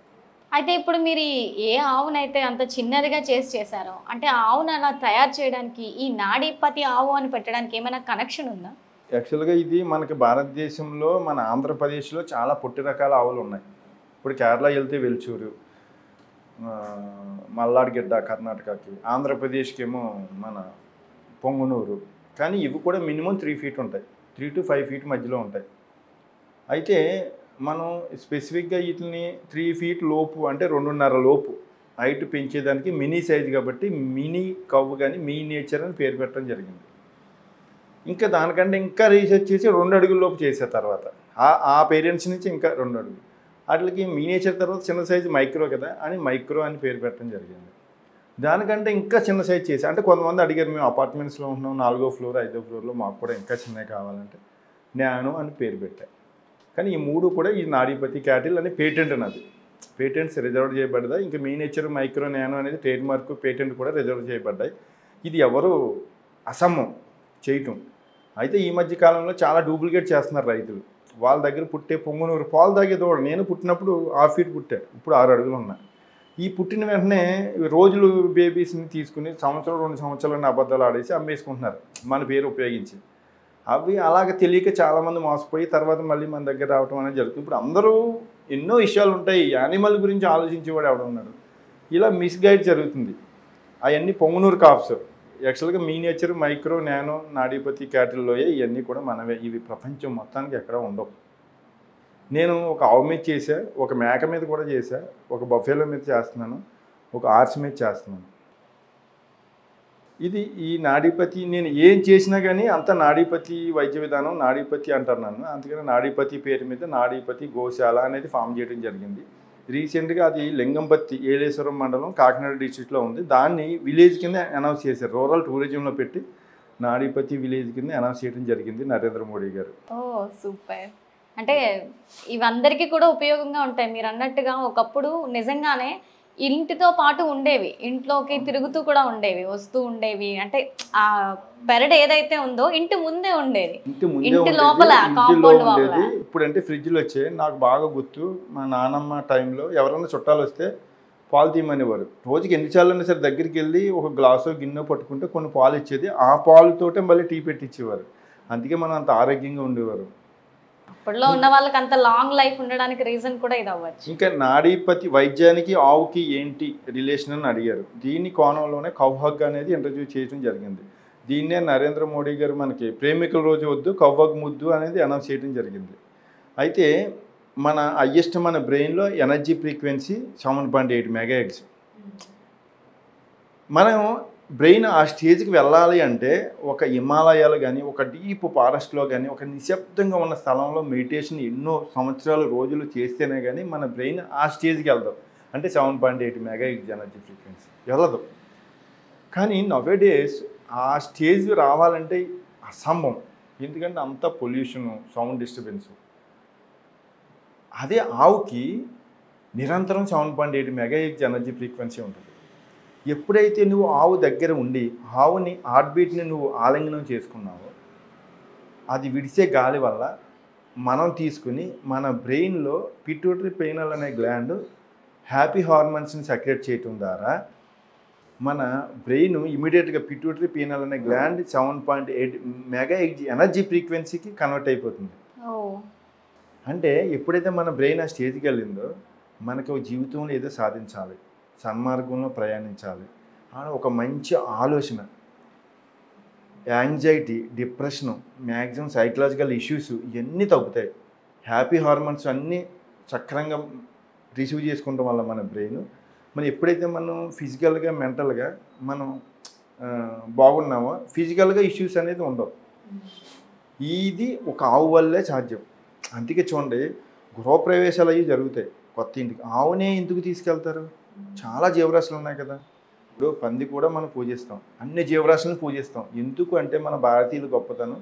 అయితే ఇప్పుడు మీరు ఏ ఆవునైతే అంత చిన్నదిగా చేశారో, అంటే ఆ ఆవును అలా తయారు చేయడానికి ఈ నాడీపతి ఆవు అని పెట్టడానికి ఏమైనా కనెక్షన్ ఉందా? యాక్చువల్గా ఇది మనకి భారతదేశంలో మన ఆంధ్రప్రదేశ్లో చాలా పొట్టి రకాల ఆవులు ఉన్నాయి. ఇప్పుడు కేరళ వెళ్తే వెల్చూరు, మల్లాడ్గిడ్డ కర్ణాటకకి, ఆంధ్రప్రదేశ్కి ఏమో మన పొంగునూరు. కానీ ఇవి కూడా మినిమం 3 feet ఉంటాయి, 3 to 5 feet మధ్యలో ఉంటాయి. అయితే మనం స్పెసిఫిక్గా వీటిని 3 feet లోపు అంటే 2.5 లోపు హైట్ పెంచేదానికి మినీ సైజ్ కాబట్టి మినీ కవ్వు కానీ మినియేచర్ అని పేరు పెట్టడం జరిగింది. ఇంకా దానికంటే ఇంకా రీసెర్చ్ చేసి 2 అడుగుల లోపు చేసే తర్వాత ఆ పేరెంట్స్ నుంచి ఇంకా 2 అడుగులు వాటికి మినియేచర్ తర్వాత చిన్న సైజు మైక్రో కదా అని మైక్రో అని పేరు పెట్టడం జరిగింది. దానికంటే ఇంకా చిన్న సైజ్ చేసి అంటే కొంతమంది అడిగారు, మేము అపార్ట్మెంట్స్లో ఉంటున్నాం 4వ ఫ్లోర్ 5వ ఫ్లోర్లో మాకు కూడా ఇంకా చిన్నవి కావాలంటే నానో అని పేరు పెట్టాయి. కానీ ఈ 3 కూడా ఈ నాడీపతి క్యాటిల్ అని పేటెంట్ అన్నది, పేటెంట్స్ రిజర్వ్ చేయబడ్డాయి. ఇంకా మినియేచర్, మైక్రో, నానో అనేది ట్రేడ్ మార్క్, పేటెంట్ కూడా రిజర్వ్ చేయబడ్డాయి. ఇది ఎవరు అసమ్మం చేయటం. అయితే ఈ మధ్య కాలంలో చాలా డూప్లికేట్ చేస్తున్నారు రైతులు. వాళ్ళ దగ్గర పుట్టే పొంగునూరు పాలు తాగేదోడు, నేను పుట్టినప్పుడు 1/2 feet పుట్టాడు, ఇప్పుడు 6 అడుగులు ఉన్నాయి. ఈ పుట్టిన వెంటనే రోజులు బేబీస్ని తీసుకుని 1-2 సంవత్సరాలని అబద్ధాలు ఆడేసి అమ్మేసుకుంటున్నారు మన పేరు ఉపయోగించి. అవి అలాగ తెలియక చాలామంది మోసపోయి తర్వాత మళ్ళీ మన దగ్గర రావడం అనేది జరుగుతుంది. ఇప్పుడు అందరూ ఎన్నో విషయాలు ఉంటాయి, యానిమల్ గురించి ఆలోచించేవాడు ఎవడున్నాడు, ఇలా మిస్గైడ్ జరుగుతుంది. అవన్నీ పొంగునూరు కాఫ్స్. యాక్చువల్గా మినియేచర్, మైక్రో, నానో, నాడీపతి క్యాటిల్లోయే ఇవన్నీ కూడా మనవే. ఇవి ప్రపంచం మొత్తానికి ఎక్కడ ఉండవు. నేను ఒక ఆవు మీద చేశా, ఒక మేక మీద కూడా చేశా, ఒక బఫేలో మీద చేస్తున్నాను, ఒక ఆర్చ్ మీద చేస్తున్నాను. ఇది ఈ నాడీపతి నేను ఏం చేసినా కానీ అంత నాడీపతి వైద్య విధానం నాడీపతి అంటారు నన్ను. అందుకని నాడీపతి పేరు మీద నాడీపతి గోశాల అనేది ఫామ్ చేయడం జరిగింది. రీసెంట్గా అది లింగంపత్తి, ఏలేశ్వరం మండలం, కాకినాడ డిస్ట్రిక్ట్లో ఉంది. దాన్ని విలేజ్ కింద అనౌన్స్ చేశారు, రూరల్ టూరిజంలో పెట్టి నాడీపతి విలేజ్ కింద అనౌన్స్ చేయడం జరిగింది నరేంద్ర మోడీ గారు. ఓ సూపర్. అంటే ఇవందరికీ కూడా ఉపయోగంగా ఉంటాయి. మీరు అన్నట్టుగా ఒకప్పుడు నిజంగానే ఇంటితో పాటు ఉండేవి, ఇంట్లోకి తిరుగుతూ కూడా ఉండేవి, వస్తూ ఉండేవి. అంటే ఆ పెరడ్ ఏదైతే ఉందో ఇంటి ముందే ఉండేది, ఇంటి లోపల కాంపౌండ్ ఉండేది. ఇప్పుడంటే ఫ్రిడ్జ్లు వచ్చాయి. నాకు బాగా గుర్తు, మా నాన్నమ్మ టైంలో ఎవరైనా చుట్టాలు వస్తే పాలు తీయమనేవారు. రోజుకి ఎన్నిసార్లు సరే దగ్గరికి వెళ్ళి ఒక గ్లాసు గిన్నె పట్టుకుంటే కొన్ని పాలు ఇచ్చేది, ఆ పాలుతోటే మళ్ళీ టీ పెట్టించేవారు. అందుకే మనం అంత ఆరోగ్యంగా ఉండేవారు. అప్పట్లో ఉన్న వాళ్ళకి అంత లాంగ్ లైఫ్ ఉండడానికి రీజన్ కూడా ఇది అవ్వచ్చు. ఇంకా నాడీపతి వైద్యానికి ఆవుకి ఏంటి రిలేషన్ అని అడిగారు. దీని కోణంలోనే కౌ హగ్ అనేది ఇంట్రడ్యూస్ చేయడం జరిగింది. దీన్నే నరేంద్ర మోడీ గారు మనకి ప్రేమికుల రోజు వద్దు కౌ హగ్ ముద్దు అనేది అనౌన్స్ చేయడం జరిగింది. అయితే మన హయ్యెస్ట్ మన బ్రెయిన్లో ఎనర్జీ ఫ్రీక్వెన్సీ 7.8 మెగాహెర్ట్జ్. మనం బ్రెయిన్ ఆ స్టేజ్కి వెళ్ళాలి అంటే ఒక హిమాలయాలు కానీ, ఒక డీప్ ఫారెస్ట్లో కానీ, ఒక నిశ్శబ్దంగా ఉన్న స్థలంలో మెడిటేషన్ ఎన్నో సంవత్సరాలు రోజులు చేస్తేనే కానీ మన బ్రెయిన్ ఆ స్టేజ్కి వెళ్దాం. అంటే 7.8 మెగాహెర్ట్జ్ ఎనర్జీ ఫ్రీక్వెన్సీ వెళ్ళదు. కానీ నవేడేస్ ఆ స్టేజ్ రావాలంటే అసంభవం. ఎందుకంటే అంత పొల్యూషను, సౌండ్ డిస్టర్బెన్సు. అదే ఆవుకి నిరంతరం 7.8 మెగాహెర్ట్జ్ ఎనర్జీ ఫ్రీక్వెన్సీ ఉంటుంది. ఎప్పుడైతే నువ్వు ఆవు దగ్గర ఉండి ఆవుని హార్ట్బీట్ని నువ్వు ఆలింగనం చేసుకున్నావో, అది విడిచే గాలి వల్ల మనం తీసుకుని మన బ్రెయిన్లో పిట్యూటరీ పీనల్ అనే గ్లాండ్ హ్యాపీ హార్మోన్స్ని సెక్రెట్ చేయటం ద్వారా మన బ్రెయిన్ ఇమీడియట్గా పిట్యూటరీ పీనల్ అనే గ్లాండ్ 7.8 మెగాహెర్ట్జ్ ఎనర్జీ ఫ్రీక్వెన్సీకి కన్వర్ట్ అయిపోతుంది. అంటే ఎప్పుడైతే మన బ్రెయిన్ ఆ స్టేజ్కి వెళ్ళిందో మనకు జీవితంలో ఏదో సాధించాలి, సన్మార్గంలో ప్రయాణించాలి అని ఒక మంచి ఆలోచన, anxiety, depression, maximum psychological issues ఇవన్నీ తగ్గుతాయి. హ్యాపీ హార్మోన్స్ అన్నీ సక్రంగా రిసీవ్ చేసుకోవడం వల్ల మన బ్రెయిన్ మరి ఎప్పుడైతే మనం ఫిజికల్గా మెంటల్గా మనం బాగున్నామో ఫిజికల్గా ఇష్యూస్ అనేది ఉండవు. ఇది ఒక ఆవు వల్లే సాధ్యం. అందుకే చూడండి, గృహప్రవేశాలు అవి జరుగుతాయి కొత్త ఇంటికి. ఆవునే ఎందుకు తీసుకెళ్తారు? చాలా జీవరాశులు ఉన్నాయి కదా. ఇప్పుడు పంది కూడా మనం పూజిస్తాం, అన్ని జీవరాశులను పూజిస్తాం. ఎందుకు అంటే మన భారతీయుల గొప్పతనం,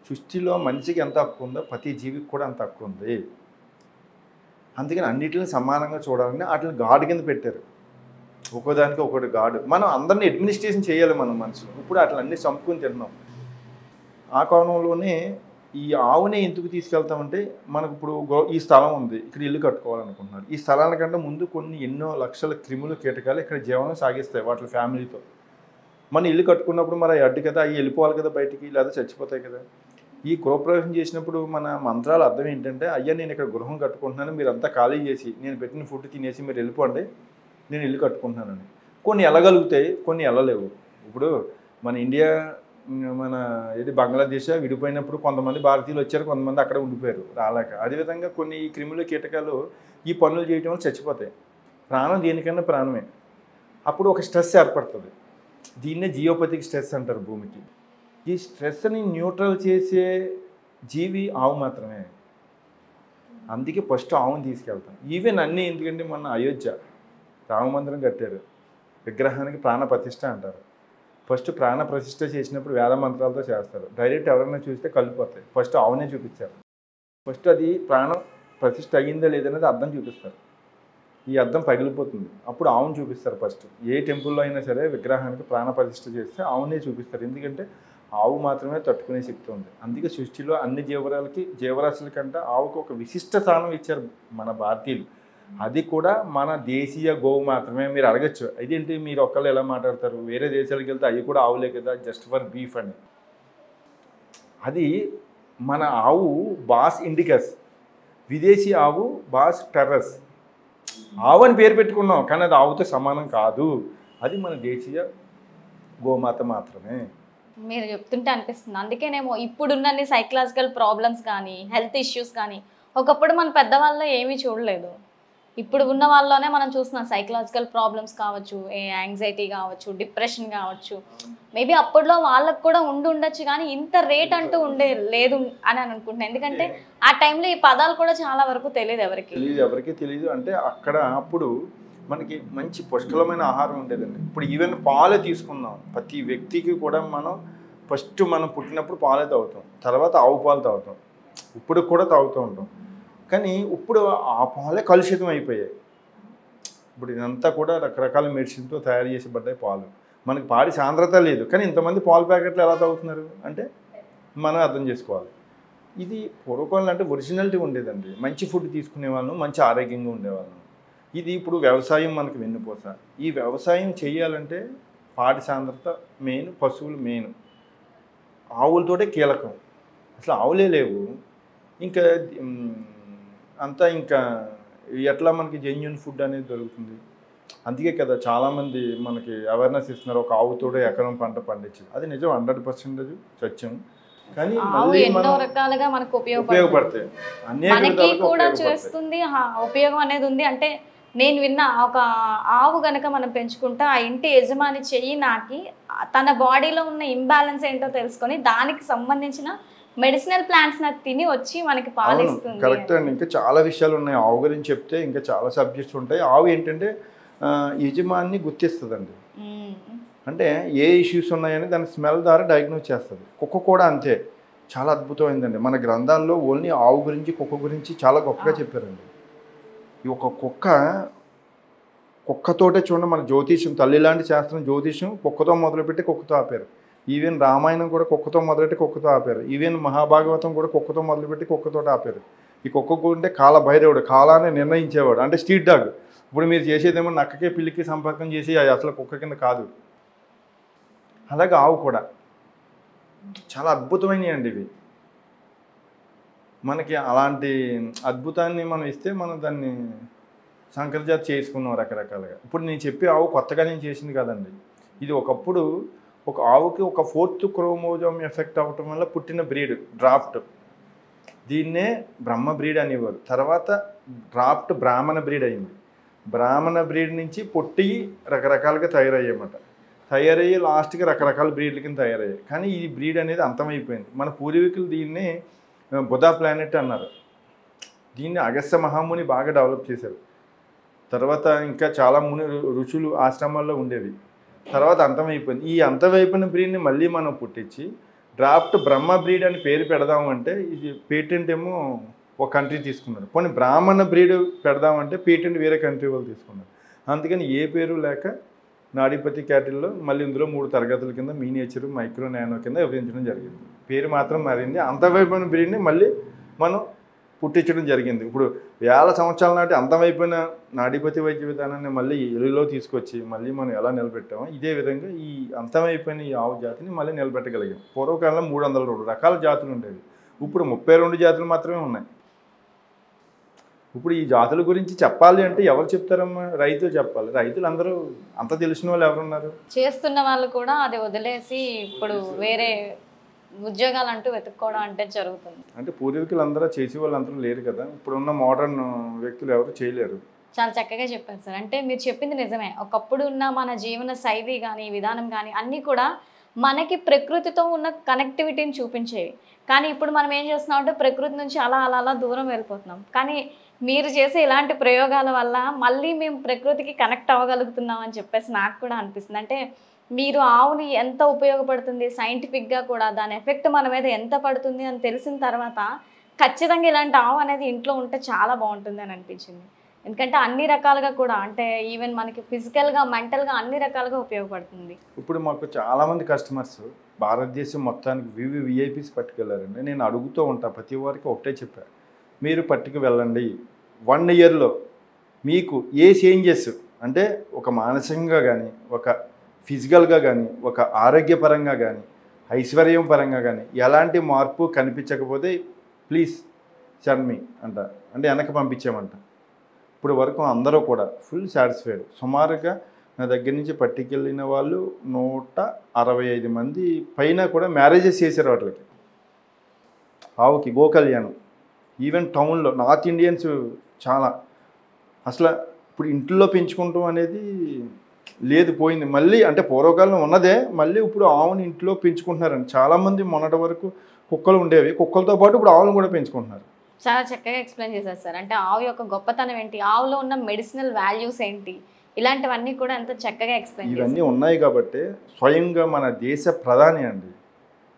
సృష్టిలో మనిషికి ఎంత హక్కు ఉందో ప్రతి జీవికి కూడా అంత హక్కు ఉంది. అందుకని అన్నిటిని సమానంగా చూడాలని వాటిని గాడ్ కింద పెట్టారు. ఒక్కోదానికి ఒక్కొక్కటి గాడ్. మనం అందరినీ అడ్మినిస్ట్రేషన్ చేయాలి మనం మనుషులు. ఇప్పుడు అట్లన్నీ చంపుకొని తింటున్నాం. ఆ కోణంలోనే ఈ ఆవునే ఎందుకు తీసుకెళ్తామంటే, మనకు ఇప్పుడు ఈ స్థలం ఉంది, ఇక్కడ ఇల్లు కట్టుకోవాలనుకుంటున్నారు. ఈ స్థలానికంటే ముందు ఎన్నో లక్షల క్రిములు, కీటకాలు ఇక్కడ జీవనం సాగిస్తాయి వాటి ఫ్యామిలీతో. మన ఇల్లు కట్టుకున్నప్పుడు మరి అడ్డు కదా, అవి వెళ్ళిపోవాలి కదా బయటికి, లేదా చచ్చిపోతాయి కదా. ఈ గృహప్రవేశం చేసినప్పుడు మన మంత్రాల అర్థం ఏంటంటే, అయ్యా నేను ఇక్కడ గృహం కట్టుకుంటున్నాను, మీరు అంతా ఖాళీ చేసి నేను పెట్టిన ఫుడ్ తినేసి మీరు వెళ్ళిపోండి, నేను ఇల్లు కట్టుకుంటున్నానని. కొన్ని వెళ్ళగలుగుతాయి, కొన్ని వెళ్ళలేవు. ఇప్పుడు మన ఇండియా మన బంగ్లాదేశ్ విడిపోయినప్పుడు కొంతమంది భారతీయులు వచ్చారు, కొంతమంది అక్కడ ఉండిపోయారు రాలేక. అదేవిధంగా కొన్ని క్రిములు, కీటకాలు ఈ పనులు చేయటం వల్ల చచ్చిపోతాయి. ప్రాణం దేనికన్నా ప్రాణమే. అప్పుడు ఒక స్ట్రెస్ ఏర్పడుతుంది. దీన్నే జియోపతిక్ స్ట్రెస్ అంటారు భూమికి. ఈ స్ట్రెస్ని న్యూట్రల్ చేసే జీవి ఆవు మాత్రమే. అందుకే ఫస్ట్ ఆవుని తీసుకెళ్తాం. ఈవెన్ అన్నీ ఎందుకంటే మన అయోధ్య రామ మందిరం కట్టారు, విగ్రహానికి ప్రాణ ప్రతిష్ఠ అంటారు. ఫస్ట్ ప్రాణ ప్రతిష్ఠ చేసినప్పుడు వేద మంత్రాలతో చేస్తారు. డైరెక్ట్ ఎవరైనా చూస్తే కలిపోతాయి. ఫస్ట్ ఆవునే చూపించారు. ఫస్ట్ అది ప్రాణం ప్రతిష్ఠ అయ్యిందా లేదనేది అద్దం చూపిస్తారు. ఈ అద్దం పగిలిపోతుంది, అప్పుడు ఆవును చూపిస్తారు. ఫస్ట్ ఏ టెంపుల్లో అయినా సరే విగ్రహానికి ప్రాణ ప్రతిష్ఠ చేస్తే ఆవునే చూపిస్తారు. ఎందుకంటే ఆవు మాత్రమే తట్టుకునే శక్తి ఉంది. అందుకే సృష్టిలో అన్ని జీవరాశుల కంటే ఆవుకు ఒక విశిష్ట స్థానం ఇచ్చారు మన భారతీయులు. అది కూడా మన దేశీయ గోవు మాత్రమే. మీరు అడగచ్చు, ఇదేంటి మీరు ఒక్కళ్ళు ఎలా మాట్లాడతారు, వేరే దేశాలకు వెళ్తే అవి కూడా ఆవులే కదా, జస్ట్ ఫర్ బీఫ్ అని. అది మన ఆవు బాస్ ఇండికస్, విదేశీ ఆవు బాస్ టెర్రస్. ఆవు అని పేరు పెట్టుకున్నాం కానీ అది ఆవుతో సమానం కాదు. అది మన దేశీయ గోమాత మాత్రమే. మీరు చెప్తుంటే అనిపిస్తుంది. అందుకేనేమో ఇప్పుడున్న సైకలాజికల్ ప్రాబ్లమ్స్ కానీ, హెల్త్ ఇష్యూస్ కానీ ఒకప్పుడు మన పెద్దవాళ్ళు ఏమీ చూడలేదు. ఇప్పుడు ఉన్న వాళ్ళలోనే మనం చూస్తున్నాం సైకలాజికల్ ప్రాబ్లమ్స్ కావచ్చు, యాంగ్జైటీ కావచ్చు, డిప్రెషన్ కావచ్చు. మేబీ అప్పట్లో వాళ్ళకు కూడా ఉండొచ్చు కానీ ఇంత రేట్ అంటూ లేదు అని అనుకుంటున్నాను. ఎందుకంటే ఆ టైంలో ఈ పదాలు కూడా చాలా వరకు తెలియదు ఎవరికి తెలియదు. అంటే అక్కడ అప్పుడు మనకి మంచి పుష్కలమైన ఆహారం ఉండేదండి. ఇప్పుడు ఈవెన్ పాలే తీసుకుందాం, ప్రతి వ్యక్తికి కూడా మనం ఫస్ట్ మనం పుట్టినప్పుడు పాలే తాగుతాం, తర్వాత ఆవు పాలు తాగుతాం, ఇప్పుడు కూడా తాగుతూ ఉంటాం. కానీ ఇప్పుడు ఆ పాలే కలుషితం అయిపోయాయి. ఇప్పుడు ఇదంతా కూడా రకరకాల మెడిసిన్తో తయారు చేసబడ్డాయి పాలు. మనకి పాడి సాంద్రత లేదు, కానీ ఇంతమంది పాలు ప్యాకెట్లు ఎలా తాగుతున్నారు అంటే మనం అర్థం చేసుకోవాలి. ఇది పూర్వకాలం అంటే ఒరిజినాలిటీ ఉండేదండి. మంచి ఫుడ్ తీసుకునే వాళ్ళం, మంచి ఆరోగ్యంగా ఉండేవాళ్ళం. ఇది ఇప్పుడు వ్యవసాయం మనకు వెన్నుపోస. ఈ వ్యవసాయం చేయాలంటే పాడి సాంద్రత మెయిన్, పశువులు మెయిన్, ఆవులతోటే కీలకం. అసలు ఆవులే లేవు ఇంకా అంతా ఇంకా ఎట్లా మనకి జెన్యూన్ ఫుడ్ అనేది దొరుకుతుంది. అందుకే కదా చాలామంది మనకి అవేర్నెస్ ఇస్తున్నారు, ఒక ఆవుతోడే ఎకరం పంట పండించి. అది నిజం, 100% సత్యం. కానీ ఆవు మళ్ళీ ఎన్నో మనం రకాలుగా మనకు ఉపయోగపడతాయి, అనేక మనకి విధాలుగా కూడా ఉపయోగపడతాయి. చేస్తుంది ఉపయోగం అనేది ఉంది. అంటే నేను విన్న ఒక ఆవు గనక మనం పెంచుకుంటే ఆ ఇంటి యజమాని చెయ్యి నాకి తన బాడీలో ఉన్న ఇంబ్యాలెన్స్ ఏంటో తెలుసుకొని దానికి సంబంధించిన మెడిసినల్ ప్లాంట్స్ నాకు తిని వచ్చి మనకి అవును, పాలిస్తుంది. కరెక్ట్ అండి. ఇంకా చాలా విషయాలు ఉన్నాయి ఆవు గురించి చెప్తే, ఇంకా చాలా సబ్జెక్ట్స్ ఉంటాయి. ఆవు ఏంటంటే యజమాని గుర్తిస్తుందండి. ఉమ్. అంటే ఏ ఇష్యూస్ ఉన్నాయని దాని స్మెల్ ద్వారా డయాగ్నోస్ చేస్తుంది. కుక్క కూడా అంతే, చాలా అద్భుతమైందండి. మన గ్రంథాల్లో ఓన్లీ ఆవు గురించి కుక్క గురించి చాలా గొప్పగా చెప్పారండి. ఈ ఒక కుక్కతోటే చూడండి, మన జ్యోతిష్యం తల్లి లాంటి శాస్త్రం జ్యోతిష్యం కుక్కతో మొదలుపెట్టి కుక్కతో ఆపారు. ఈవెన్ రామాయణం కూడా కుక్కతో మొదలెట్టి కుక్కతో ఆపారు. ఈవెన్ మహాభాగవతం కూడా కుక్కతో మొదలుపెట్టి కుక్కతో ఆపారు. ఈ కుక్కకు ఉంటే కాల భైరవుడు, కాలాన్ని నిర్ణయించేవాడు, అంటే స్ట్రీట్ డాగ్. ఇప్పుడు మీరు చేసేదేమో నక్కకే పిల్లికి సంపర్కం చేసి అది అసలు కుక్క కింద కాదు. అలాగే ఆవు కూడా చాలా అద్భుతమైనవి అండి ఇవి. మనకి అలాంటి అద్భుతాన్ని మనం ఇస్తే మనం దాన్ని సంకరజాతి చేసుకున్నాం రకరకాలుగా. ఇప్పుడు నేను చెప్పే ఆవు కొత్తగా నేను చేసింది కాదండి. ఇది ఒకప్పుడు ఒక ఆవుకి ఒక 4th క్రోమోజోమ్ ఎఫెక్ట్ అవ్వటం వల్ల పుట్టిన బ్రీడ్ డ్రాఫ్ట్. దీన్నే బ్రహ్మ బ్రీడ్ అనేవారు. తర్వాత డ్రాఫ్ట్ బ్రాహ్మణ బ్రీడ్ అయింది. బ్రాహ్మణ బ్రీడ్ నుంచి పొట్టి రకరకాలుగా తయారయ్యాయన్నమాట. తయారయ్యి లాస్ట్కి రకరకాల బ్రీడ్ల కింద తయారయ్యాయి. కానీ ఈ బ్రీడ్ అనేది అంతమైపోయింది. మన పూర్వీకులు దీన్ని బుధ ప్లానెట్ అన్నారు. దీన్ని అగస్త్య మహాముని బాగా డెవలప్ చేశారు. తర్వాత ఇంకా చాలా ముని ఋషులు ఆశ్రమాల్లో ఉండేవి. తర్వాత అంతమైపోయింది. ఈ అంతమైపోయిన బ్రీడ్ని మళ్ళీ మనం పుట్టించి డ్రాఫ్ట్ బ్రహ్మ బ్రీడ్ అని పేరు పెడదామంటే ఇది పేటెంట్ ఏమో ఒక కంట్రీ తీసుకున్నారు. పోనీ బ్రాహ్మణ బ్రీడ్ పెడదామంటే పేటెంట్ వేరే కంట్రీ వాళ్ళు తీసుకున్నారు. అందుకని ఏ పేరు లేక నాడీపతి క్యాటిల్లో మళ్ళీ ఇందులో 3 తరగతుల కింద మినియేచర్, మైక్రో, నానో కింద విభజించడం జరిగింది. పేరు మాత్రం మారింది. అంతమైపోయిన బ్రీడ్ని మళ్ళీ మనం పుట్టించడం జరిగింది. ఇప్పుడు వేల సంవత్సరాల నాటి అంతమైపోయిన నాడీపతి వైద్య విధానాన్ని మళ్ళీ ఎలుగులో తీసుకొచ్చి మళ్ళీ మనం ఎలా నిలబెట్టామో ఇదే విధంగా ఈ అంతమైపోయిన ఈ ఆవు జాతిని మళ్ళీ నిలబెట్టగలిగాం. పూర్వకాలంలో 302 రకాల జాతులు ఉండేవి. ఇప్పుడు 32 జాతులు మాత్రమే ఉన్నాయి. ఇప్పుడు ఈ జాతుల గురించి చెప్పాలి అంటే ఎవరు చెప్తారమ్మా? రైతులు చెప్పాలి. రైతులు అందరూ అంత తెలిసిన వాళ్ళు ఎవరున్నారు? చేస్తున్న వాళ్ళు కూడా అది వదిలేసి ఇప్పుడు వేరే ఉద్యోగాలు అంటూ వెతుక్కోవడం అంటే జరుగుతుంది. అంటే పూర్వీకులు అందరూ చేసే వాళ్ళు అందరూ లేరు కదా. ఇప్పుడున్న మోడర్న్ వ్యక్తులు ఎవరు చేయలేరు. చాలా చక్కగా చెప్పారు సార్. అంటే మీరు చెప్పింది నిజమే. ఒకప్పుడు ఉన్న మన జీవన శైలి కానీ విధానం కానీ అన్నీ కూడా మనకి ప్రకృతితో ఉన్న కనెక్టివిటీని చూపించేవి. కానీ ఇప్పుడు మనం ఏం చేస్తున్నాం అంటే ప్రకృతి నుంచి అలా అలా అలా దూరం వెళ్ళిపోతున్నాం. కానీ మీరు చేసే ఇలాంటి ప్రయోగాల వల్ల మళ్ళీ మేము ప్రకృతికి కనెక్ట్ అవ్వగలుగుతున్నాం అని చెప్పేసి నాకు కూడా అనిపిస్తుంది. అంటే మీరు ఆవుని ఎంత ఉపయోగపడుతుంది సైంటిఫిక్గా కూడా దాని ఎఫెక్ట్ మన మీద ఎంత పడుతుంది అని తెలిసిన తర్వాత ఖచ్చితంగా ఇలాంటి ఆవు అనేది ఇంట్లో ఉంటే చాలా బాగుంటుంది అని అనిపించింది. ఎందుకంటే అన్ని రకాలుగా కూడా అంటే ఈవెన్ మనకి ఫిజికల్గా మెంటల్గా అన్ని రకాలుగా ఉపయోగపడుతుంది. ఇప్పుడు మాకు చాలామంది కస్టమర్స్ భారతదేశం మొత్తానికి విఐపీస్ పట్టుకెళ్ళారండి. నేను అడుగుతూ ఉంటా, ప్రతి వారికి ఒకటే చెప్పాను, మీరు పట్టుకు వెళ్ళండి. 1 ఇయర్లో మీకు ఏ చేంజెస్ అంటే ఒక మానసికంగా కానీ ఒక ఫిజికల్గా కానీ ఒక ఆరోగ్యపరంగా కానీ ఐశ్వర్యం పరంగా కానీ ఎలాంటి మార్పు కనిపించకపోతే ప్లీజ్ సెండ్ మీ అంట, అంటే వెనక్కి పంపించామంట. ఇప్పుడు వరకు అందరూ కూడా ఫుల్ సాటిస్ఫైడ్. సుమారుగా నా దగ్గర నుంచి పట్టుకెళ్ళిన వాళ్ళు 165 మంది పైన కూడా మ్యారేజెస్ చేశారు వాటికి. ఆవుకి గోకళ్యాణం. ఈవెన్ టౌన్లో నార్త్ ఇండియన్స్ చాలా అసలు ఇప్పుడు ఇంట్లో పెంచుకుంటాం అనేది లేదు, పోయింది. మళ్ళీ అంటే పూర్వకాలం ఉన్నదే మళ్ళీ ఇప్పుడు ఆవుని ఇంట్లో పెంచుకుంటున్నారండి చాలామంది. మొన్నటి వరకు కుక్కలు ఉండేవి, కుక్కలతో పాటు ఇప్పుడు ఆవును కూడా పెంచుకుంటున్నారు. చాలా చక్కగా ఎక్స్ప్లెయిన్ చేశారు సార్. అంటే ఆవు యొక్క గొప్పతనం ఏంటి, ఆవులో ఉన్న మెడిసినల్ వాల్యూస్ ఏంటి, ఇలాంటివన్నీ కూడా ఎంత చక్కగా ఎక్స్ప్లెయిన్ చేశారు. ఇవన్నీ ఉన్నాయి కాబట్టి స్వయంగా మన దేశ ప్రధాని అండి,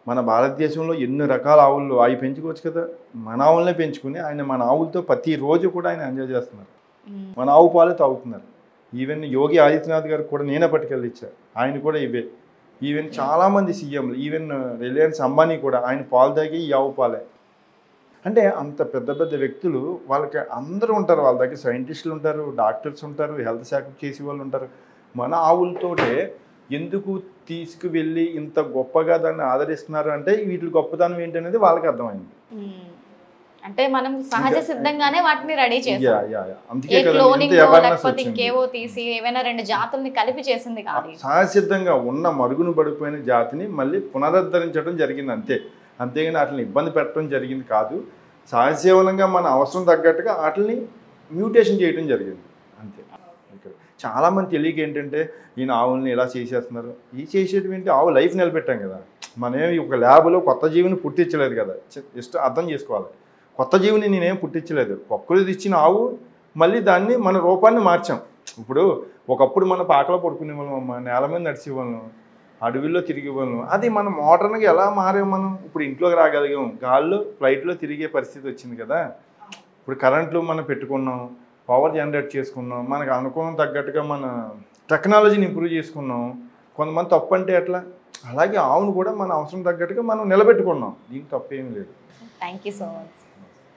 మన భారతదేశంలో ఎన్ని రకాల ఆవులు అవి పెంచుకోవచ్చు కదా. మన ఆవులనే పెంచుకుని ఆయన మన ఆవులతో ప్రతిరోజు కూడా ఆయన ఎంజాయ్ చేస్తున్నారు. మన ఆవు పాలే తాగుతున్నారు. ఈవెన్ యోగి ఆదిత్యనాథ్ గారు కూడా నేనే పట్టుకెళ్ళి ఇచ్చారు, ఆయన కూడా ఇవే. ఈవెన్ చాలామంది సీఎంలు, ఈవెన్ రిలయన్స్ అంబానీ కూడా ఆయన పాలు తాగి ఈ ఆవు పాలే. అంటే అంత పెద్ద పెద్ద వ్యక్తులు వాళ్ళకి అందరూ ఉంటారు, వాళ్ళ దగ్గర సైంటిస్టులు ఉంటారు, డాక్టర్స్ ఉంటారు, హెల్త్ చెకప్ చేసే వాళ్ళు ఉంటారు. మన ఆవులతోటే ఎందుకు తీసుకువెళ్ళి ఇంత గొప్పగా దాన్ని ఆదరిస్తున్నారు అంటే వీటి గొప్పతనం ఏంటనేది వాళ్ళకి అర్థమైంది. అంటే మనం సహజ సిద్ధంగానే వాటిని రెడీ చేస్తాం. అందుకే లేకపోతే ఇంకేవో తీసి ఏవైనా 2 జాతుల్ని కలిపి చేసింది కాదు. సహజ సిద్ధంగా ఉన్న మరుగున పడిపోయిన జాతిని మళ్ళీ పునరుద్ధరించడం జరిగింది అంతే. అంతేగాని వాటిని ఇబ్బంది పెట్టడం జరిగింది కాదు. సహజీవనంగా మన అవసరం తగ్గట్టుగా వాటిని మ్యూటేషన్ చేయడం జరిగింది అంతే. ఇక్కడ చాలామంది తెలియక ఏంటంటే ఈయన ఆవుల్ని ఇలా చేసేస్తున్నారు. ఈ చేసేటువంటి ఆవు లైఫ్ నిలబెట్టాం కదా, మనమేమి ఒక ల్యాబ్లో కొత్త జీవిని పుట్టించలేదు కదా, జస్ట్ అర్థం చేసుకోవాలి. కొత్త జీవిని నేనేం పుట్టించలేదు. ప్రకృతి ఇచ్చిన ఆవు మళ్ళీ దాన్ని మన రూపాన్ని మార్చాం. ఇప్పుడు ఒకప్పుడు మన పాకలో పడుకునే వాళ్ళం అమ్మ, నేల మీద నడిచేవాళ్ళం, అడవిలో తిరిగే వాళ్ళం. అది మనం మోడర్న్గా ఎలా మారాం, మనం ఇప్పుడు ఇంట్లోకి రాగలిగాం, గాల్లో ఫ్లైట్లో తిరిగే పరిస్థితి వచ్చింది కదా. ఇప్పుడు కరెంట్లు మనం పెట్టుకున్నాం, పవర్ జనరేట్ చేసుకున్నాం, మనకు అనుకూలం తగ్గట్టుగా మన టెక్నాలజీని ఇంప్రూవ్ చేసుకున్నాం. కొంతమంది తప్పు అంటే ఎట్లా, అలాగే ఆవును కూడా మన అవసరం తగ్గట్టుగా మనం నిలబెట్టుకున్నాం. దీనికి తప్పేమీ లేదు. Thank you so much.